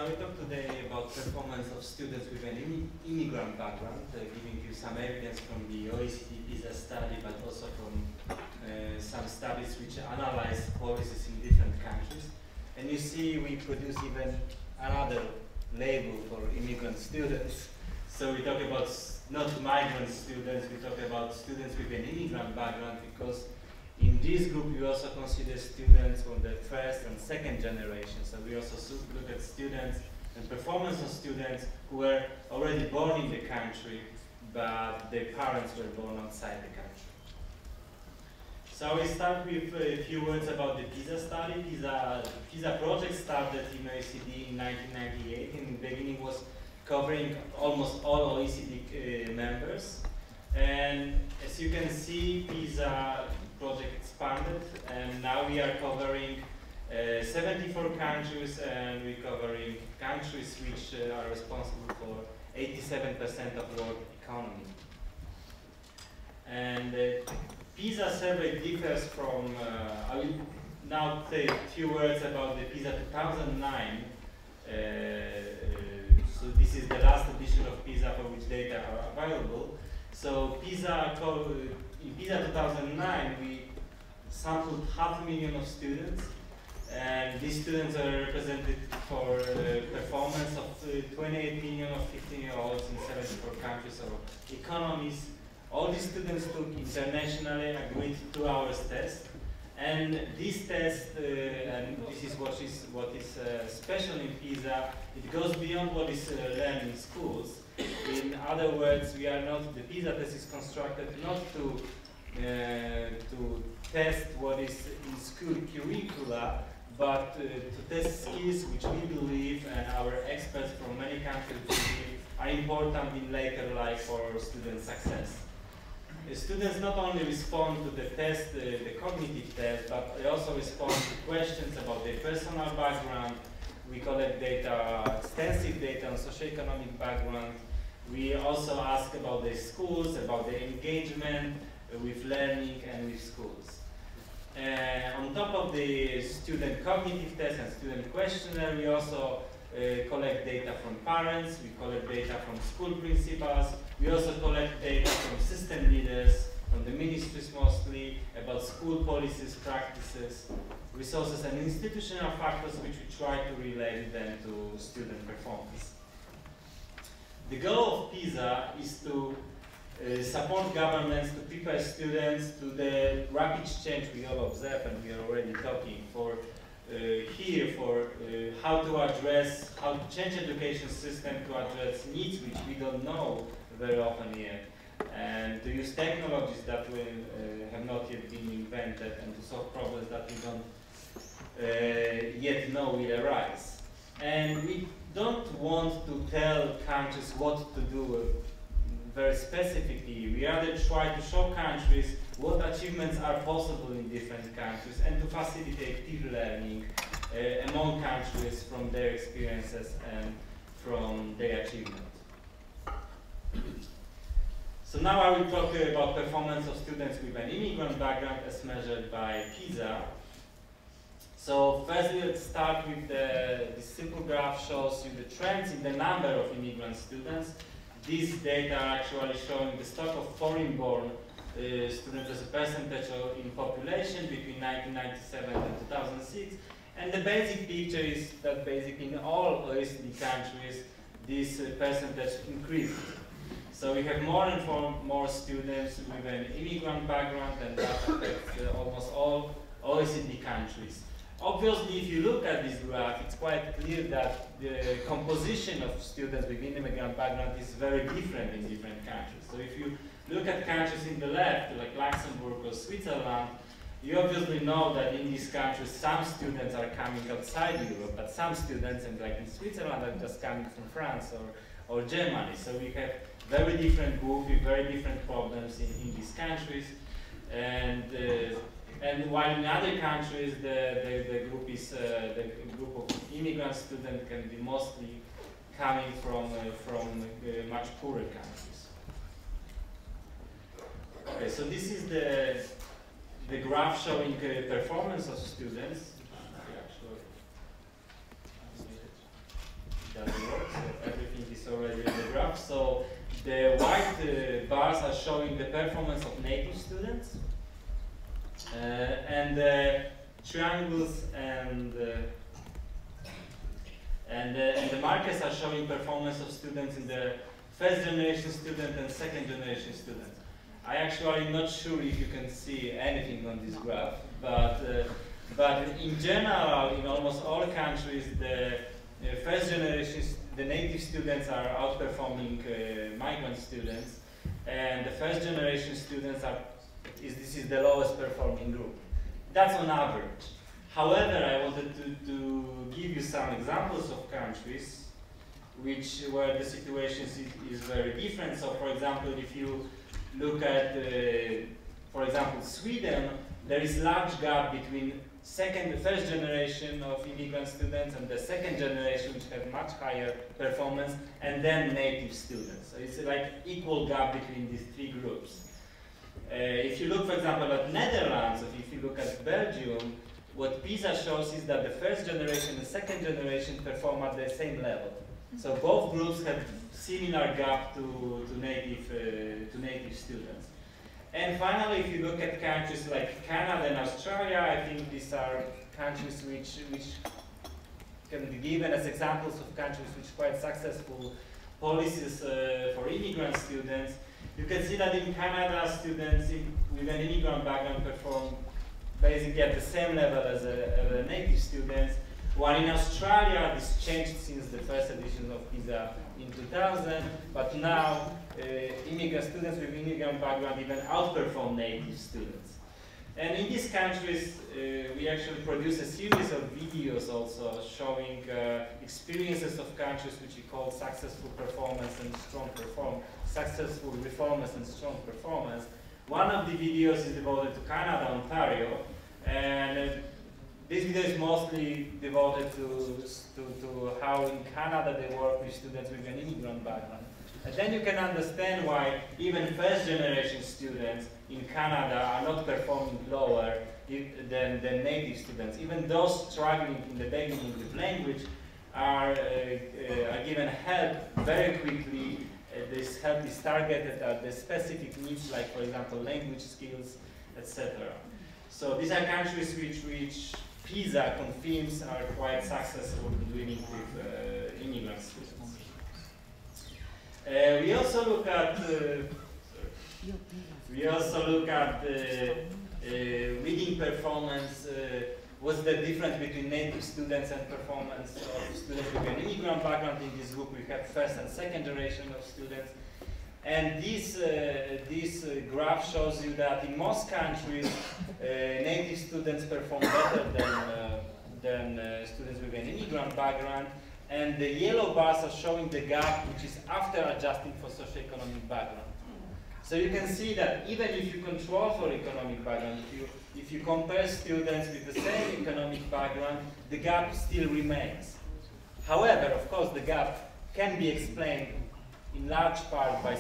we talk today about performance of students with an immigrant background, giving you some evidence from the OECD PISA study, but also from some studies which analyze policies in different countries. And you see we produce even another label for immigrant students. So we talk about not migrant students, we talk about students with an immigrant background, because in this group we also consider students from the first and second generation. So we also look at students and performance of students who were already born in the country, but their parents were born outside the country. So we start with a few words about the PISA study. PISA project started in OECD in 1998, and in the beginning was covering almost all OECD members. And as you can see, PISA project expanded, and now we are covering 74 countries, and we're covering countries which are responsible for 87% of world economy. And PISA survey differs from, I will now say a few words about the PISA 2009. So this is the last edition of PISA for which data are available. So in PISA 2009, we sampled 500,000 of students, and these students are represented for performance of 28 million of 15-year-olds in 74 countries or economies. All these students took internationally agreed 2 hours test, and this test, and this is what is special in PISA, it goes beyond what is learned in schools. In other words, we are not, the PISA test is constructed not to test what is in school curricula, but to test skills which we believe, and our experts from many countries believe, are important in later life for student success. Students not only respond to the test, the cognitive test, but they also respond to questions about their personal background. We collect data, extensive data on socioeconomic background. We also ask about their schools, about their engagement with learning and with schools. On top of the student cognitive test and student questionnaire, we also collect data from parents, we collect data from school principals, we also collect data from system leaders, from the ministries mostly, about school policies, practices, resources, and institutional factors which we try to relate then to student performance. The goal of PISA is to support governments to prepare students to the rapid change we all observe, and we are already talking for how to address, how to change education system to address needs which we don't know very often yet, and to use technologies that will have not yet been invented, and to solve problems that we don't yet know will arise. And we don't want to tell countries what to do very specifically. We rather try to show countries what achievements are possible in different countries, and to facilitate peer learning among countries from their experiences and from their achievements. So now I will talk about performance of students with an immigrant background as measured by PISA. So first let's start with this simple graph shows you the trends in the number of immigrant students. These data are actually showing the stock of foreign-born students as a percentage in population between 1997 and 2006. And the basic picture is that basically in all OECD countries, this percentage increased. So we have more and more students with an immigrant background, and that affects almost all OECD countries. Obviously, if you look at this graph, it's quite clear that the composition of students with immigrant background is very different in different countries. So if you look at countries in the left, like Luxembourg or Switzerland, you obviously know that in these countries some students are coming outside Europe, but some students, and like in Switzerland, are just coming from France or Germany. So we have very different groups with very different problems in these countries. And while in other countries the group of immigrant students can be mostly coming from much poorer countries. Okay, so this is the graph showing performance of students. So the white bars are showing the performance of native students, and the triangles and the markers are showing performance of students in the first generation student and second generation student. I actually am not sure if you can see anything on this graph, but in general, in almost all countries, the first generation, the native students are outperforming migrant students, and the first generation students this is the lowest performing group. That's on average. However, I wanted to give you some examples of countries where the situation is very different. So, for example, if you look at, for example, Sweden, there is large gap between the first generation of immigrant students and the second generation, which have much higher performance, and then native students. So it's like equal gap between these three groups. If you look, for example, at Netherlands, or if you look at Belgium, what PISA shows is that the first generation and second generation perform at the same level. So both groups have similar gap to native students. And finally, if you look at countries like Canada and Australia, I think these are countries which can be given as examples of countries which quite successful policies for immigrant students. You can see that in Canada, students with an immigrant background perform basically at the same level as the native students, while in Australia, this changed since the first edition of PISA in 2000, but now immigrant students with immigrant background even outperform native students. And in these countries, we actually produce a series of videos also showing experiences of countries which we call successful performance and strong performance, successful reformers and strong performance. One of the videos is devoted to Canada, Ontario, and this video is mostly devoted to how in Canada they work with students with an immigrant background. And then you can understand why even first generation students in Canada are not performing lower than native students. Even those struggling in the beginning with language are given help very quickly. This help is targeted at the specific needs, like, for example, language skills, etc. So these are countries which PISA confirms are quite successful in dealing with immigrant students. We also look at reading performance. What's the difference between native students and performance of students with an immigrant background? In this group, we have first and second generation of students. And this graph shows you that in most countries, native students perform better than students with an immigrant background. And the yellow bars are showing the gap, which is after adjusting for socioeconomic background. So you can see that even if you control for economic background, if you compare students with the same economic background, the gap still remains. However, of course, the gap can be explained in large part by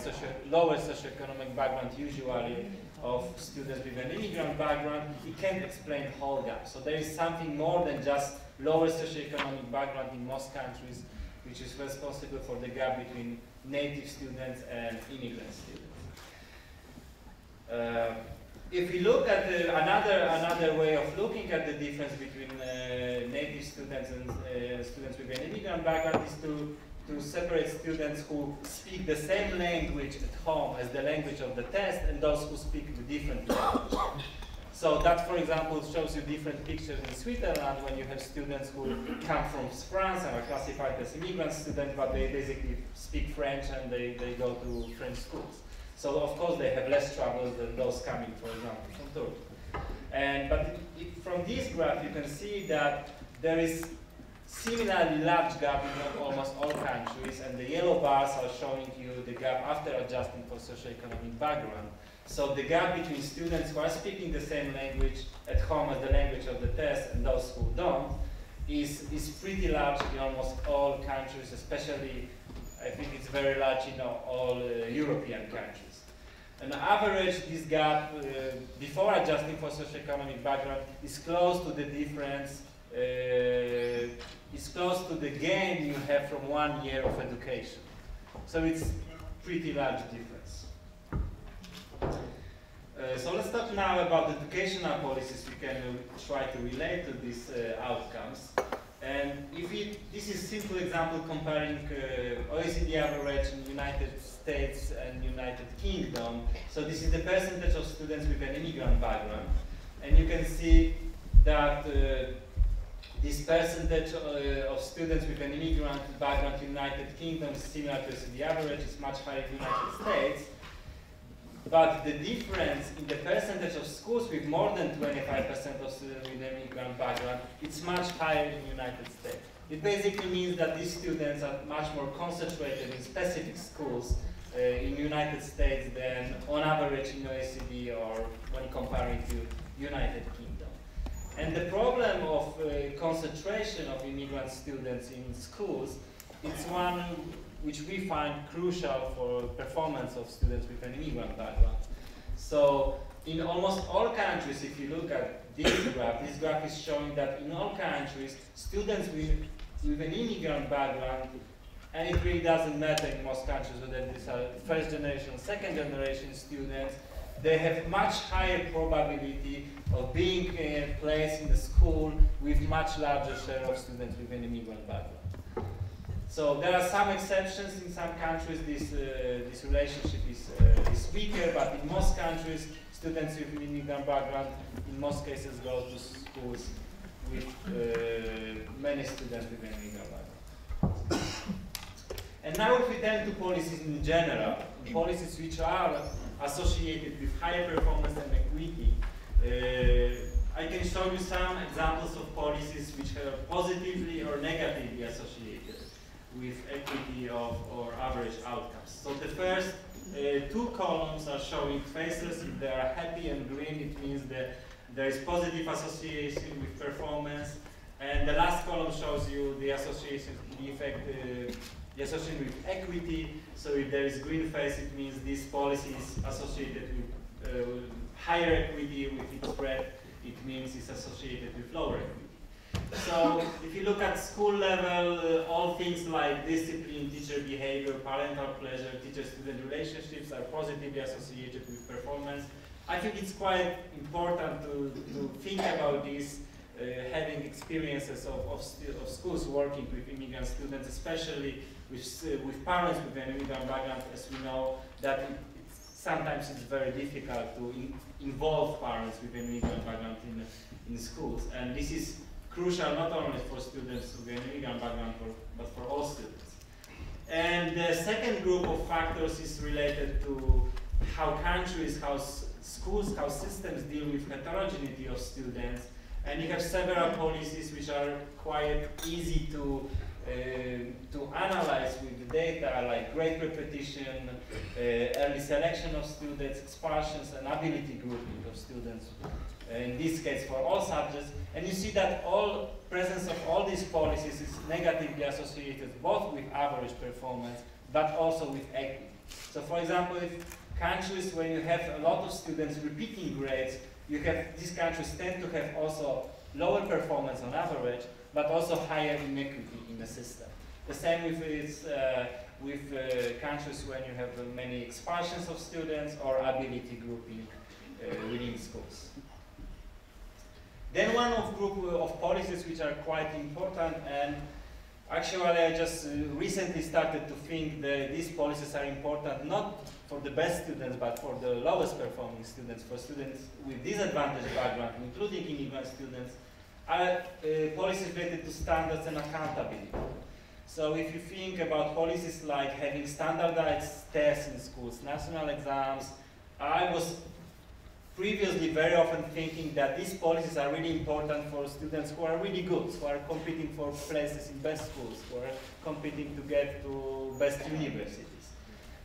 lower socioeconomic background, usually of students with an immigrant background. It can't explain the whole gap. So there is something more than just lower socioeconomic background in most countries, which is responsible for the gap between native students and immigrant students. If we look at another way of looking at the difference between native students and students with an immigrant background is to separate students who speak the same language at home as the language of the test and those who speak the different language. So that, for example, shows you different pictures in Switzerland when you have students who come from France and are classified as immigrant students, but they basically speak French and they go to French schools. So of course they have less trouble than those coming, for example, from Turkey. But from this graph you can see that there is similarly large gap in almost all countries, and the yellow bars are showing you the gap after adjusting for socioeconomic background. So the gap between students who are speaking the same language at home as the language of the test and those who don't is pretty large in almost all countries, especially I think it's very large in all European countries. On average, this gap, before adjusting for socioeconomic background, is close to the difference, is close to the gain you have from 1 year of education. So it's pretty large difference. So let's talk now about educational policies we can try to relate to these outcomes. And this is a simple example comparing OECD average in United States and United Kingdom. So this is the percentage of students with an immigrant background. And you can see that this percentage of students with an immigrant background in United Kingdom is similar to the average, is much higher in the United States. But the difference in the percentage of schools with more than 25% of students with an immigrant background, it's much higher in the United States. It basically means that these students are much more concentrated in specific schools in the United States than on average in OECD or when comparing to United Kingdom. And the problem of concentration of immigrant students in schools, it's one which we find crucial for performance of students with an immigrant background. So in almost all countries, if you look at this graph is showing that in all countries, students with an immigrant background, and it really doesn't matter in most countries whether these are first generation, second generation students, they have much higher probability of being placed in the school with much larger share of students with an immigrant background. So there are some exceptions. In some countries this relationship is weaker, but in most countries students with an immigrant background in most cases go to schools with many students with an immigrant background. And now if we turn to policies in general, policies which are associated with higher performance and equity, I can show you some examples of policies which are positively or negatively associated with equity or average outcomes. So the first two columns are showing faces. If they are happy and green, it means that there is positive association with performance. And the last column shows you the association, the effect, the association with equity. So if there is green face, it means this policy is associated with higher equity. With its red, it means it's associated with lower equity. So if you look at school level, all things like discipline, teacher behavior, parental pleasure, teacher-student relationships are positively associated with performance. I think it's quite important to think about this, having experiences of schools working with immigrant students, especially with parents with an immigrant background, as we know that sometimes it's very difficult to involve parents with an immigrant background in schools. And this is crucial not only for students with an immigrant background, but for all students. And the second group of factors is related to how countries, how schools, how systems deal with heterogeneity of students. And you have several policies which are quite easy to analyze with the data, like grade repetition, early selection of students, expulsions, and ability grouping of students. In this case, for all subjects. And you see that presence of all these policies is negatively associated both with average performance, but also with equity. So for example, if countries where you have a lot of students repeating grades, these countries tend to have also lower performance on average, but also higher inequity in the system. The same with countries when you have many expulsions of students or ability grouping within schools. Then one group of policies which are quite important, and actually I just recently started to think that these policies are important not for the best students, but for the lowest performing students, for students with disadvantaged background, including immigrant students, are policies related to standards and accountability. So if you think about policies like having standardized tests in schools, national exams, I was previously very often thinking that these policies are really important for students who are really good, who are competing for places in best schools, who are competing to get to best universities.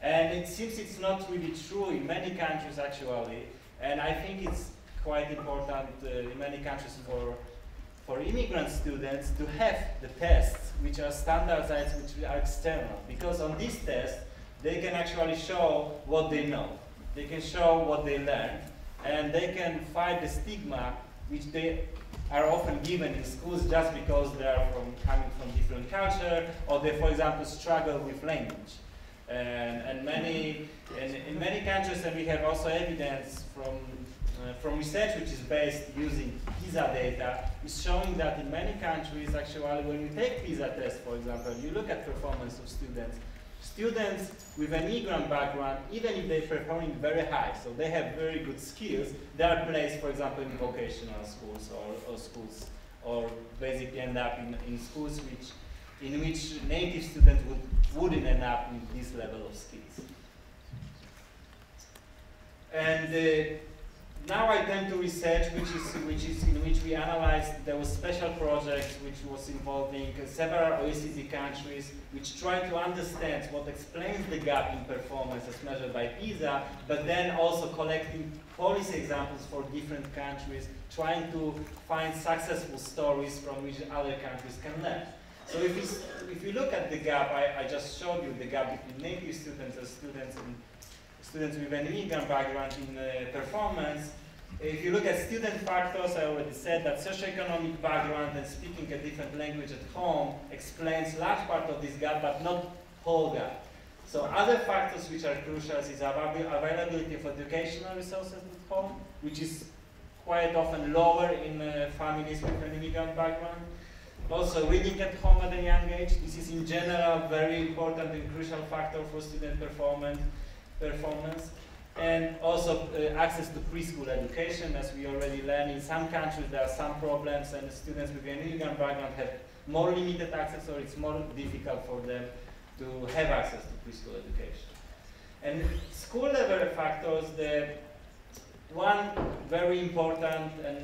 And it seems it's not really true in many countries actually, and I think it's quite important in many countries for immigrant students to have the tests which are standardized, which are external, because on these tests they can actually show what they know, they can show what they learned, and they can fight the stigma which they are often given in schools just because they are coming from different culture, or they, for example, struggle with language. And in many countries, and we have also evidence from research which is based using PISA data, is showing that in many countries, actually, when you take PISA tests, for example, you look at performance of students. Students with an immigrant background, even if they're performing very high, so they have very good skills, they are placed, for example, in vocational schools or schools, or basically end up in schools in which native students wouldn't end up with this level of skills. And now I turn to research, in which we analyzed. There was special projects which was involving several OECD countries, which tried to understand what explains the gap in performance as measured by PISA, but then also collecting policy examples for different countries, trying to find successful stories from which other countries can learn. So if you look at the gap, I just showed you the gap between native students and students with an immigrant background in performance. If you look at student factors, I already said that socioeconomic background and speaking a different language at home explains large part of this gap, but not whole gap. So other factors which are crucial is availability of educational resources at home, which is quite often lower in families with an immigrant background. Also, reading at home at a young age. This is in general very important and crucial factor for student performance. And also access to preschool education. As we already learned, in some countries there are some problems, and students with an immigrant background have more limited access, or it's more difficult for them to have access to preschool education. And school level factors, the one very important, and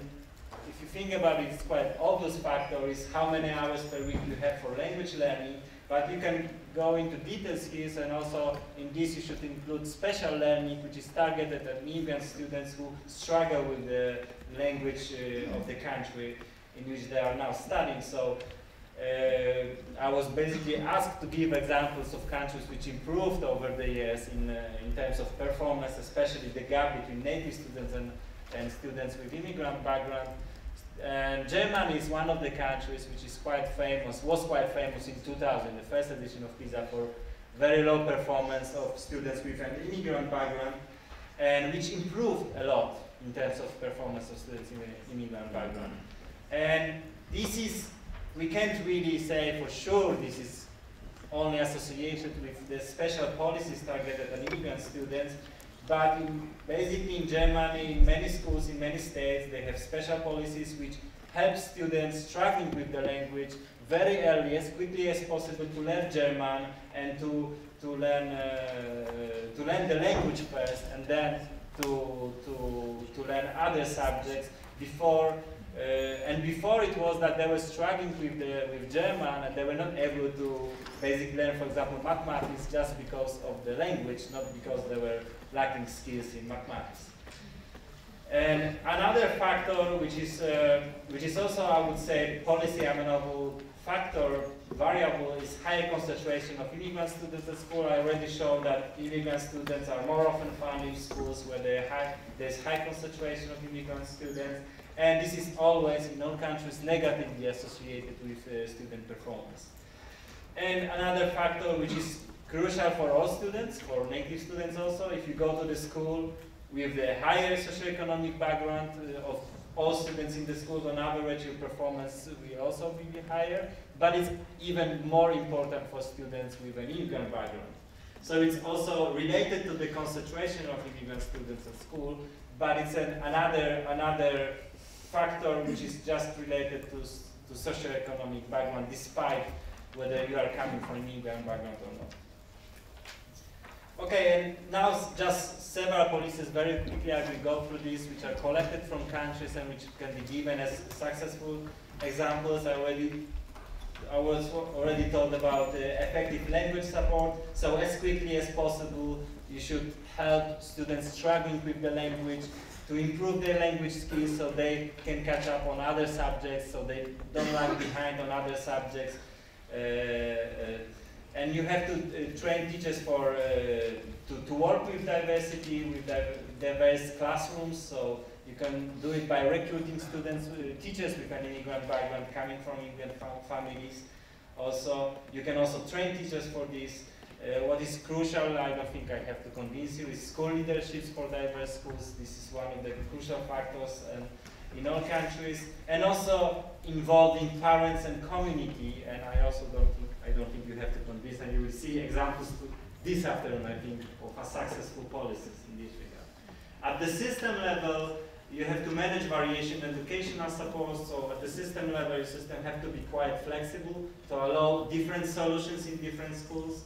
if you think about it, it's quite obvious factor, is how many hours per week you have for language learning. But you can go into details here, and also in this you should include special learning, which is targeted at immigrant students who struggle with the language of the country in which they are now studying. So I was basically asked to give examples of countries which improved over the years in terms of performance, especially the gap between native students and students with immigrant background. And Germany is one of the countries which is quite famous, was quite famous in 2000, the first edition of PISA, for very low performance of students with an immigrant background, and which improved a lot in terms of performance of students with an immigrant background. And this is, we can't really say for sure this is only associated with the special policies targeted at immigrant students, but basically in Germany, in many schools, in many states, they have special policies which help students struggling with the language very early, as quickly as possible, to learn German and to learn the language first, and then to learn other subjects before. And before it was that they were struggling with German, and they were not able to basically learn, for example, mathematics just because of the language, not because they were lacking skills in mathematics. And another factor, which is also, I would say, policy amenable factor, variable, is high concentration of immigrant students at school. I already showed that immigrant students are more often found in schools where there's high concentration of immigrant students. And this is always, in all countries, negatively associated with student performance. And another factor which is crucial for all students, for native students also, if you go to the school with the higher socioeconomic background of all students in the school, on average your performance will also be higher, but it's even more important for students with an immigrant background. So it's also related to the concentration of immigrant students at school, but it's another factor which is just related to socioeconomic background, despite whether you are coming from an immigrant background or not. Okay, and now just several policies very quickly as we go through these, which are collected from countries and which can be given as successful examples. I was already told about effective language support. So as quickly as possible, you should help students struggling with the language to improve their language skills so they can catch up on other subjects, so they don't lag behind on other subjects. And you have to train teachers to work with diversity, with diverse classrooms. So you can do it by recruiting students, teachers with an immigrant background coming from immigrant families. Also, you can also train teachers for this. What is crucial, I don't think I have to convince you, is school leaderships for diverse schools. This is one of the crucial factors in all countries, and also involving parents and community. And I also don't think you have to convince, and you will see examples this afternoon, I think, of a successful policies in this regard. At the system level, you have to manage variation in educational support. So at the system level, your system have to be quite flexible to allow different solutions in different schools.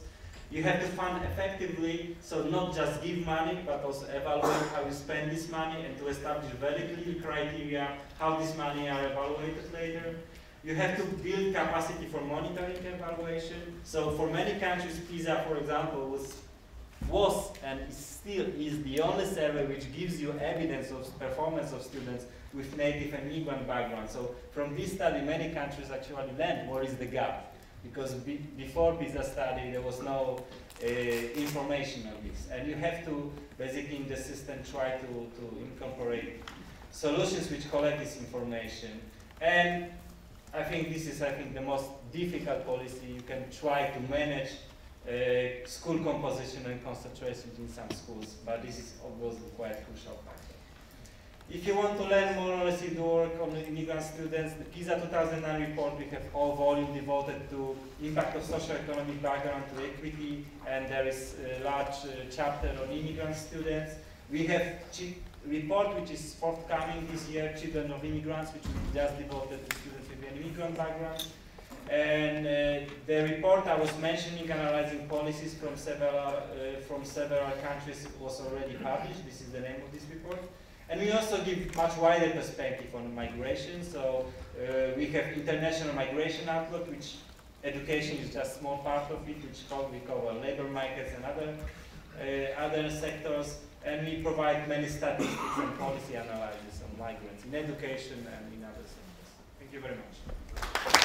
You have to fund effectively, so not just give money, but also evaluate how you spend this money and to establish very clear criteria how this money are evaluated later. You have to build capacity for monitoring evaluation. So for many countries, PISA, for example, was and still is the only survey which gives you evidence of performance of students with native and immigrant background. So from this study, many countries actually learned where is the gap. Because before PISA study, there was no information on this. And you have to, basically in the system, try to incorporate solutions which collect this information. And I think this is, the most difficult policy. You can try to manage school composition and concentration in some schools, but this is obviously quite a crucial factor. If you want to learn more or less in the work on the immigrant students, the PISA 2009 report, we have all volume devoted to impact of socio-economic background to equity, and there is a large chapter on immigrant students. We have a report which is forthcoming this year, Children of Immigrants, which is just devoted to students with an immigrant background. And the report I was mentioning, analyzing policies from several countries, was already published. This is the name of this report. And we also give much wider perspective on migration. So we have international migration outlook, which education is just a small part of it, which we cover labor markets and other sectors. And we provide many statistics and policy analysis on migrants in education and in other sectors. Thank you very much.